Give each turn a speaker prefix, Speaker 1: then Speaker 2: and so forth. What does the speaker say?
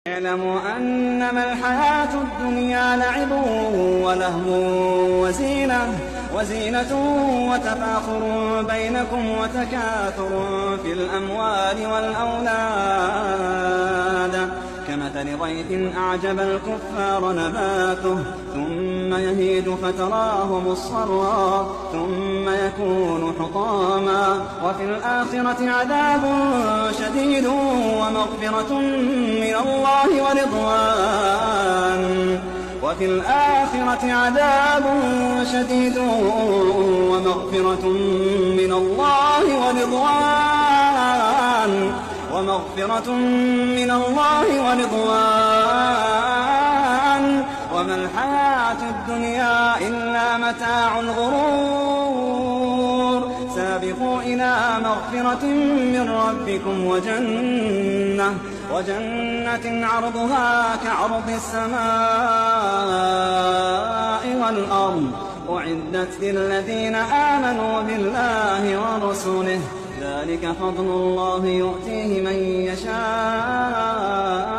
Speaker 1: اعلموا أنما الحياة الدنيا لعب ولهو وزينة وتفاخر بينكم وتكاثر في الأموال والأولاد كمثل غيث أعجب الكفار نباته ثم يهيج فتراه مصفرا ثم يكون حطاما وفي الآخرة عذاب شديد ومغفرة من الله ورضوان وفي الآخرة عذاب شديد ومغفرة من الله ورضوان وما الحياة الدنيا إلا متاع الغرور سابقوا إلى مغفرة من ربكم وجنة عرضها كعرض السماء والأرض أعدت للذين آمنوا بالله ورسوله ذلك فضل الله يؤتيه من يشاء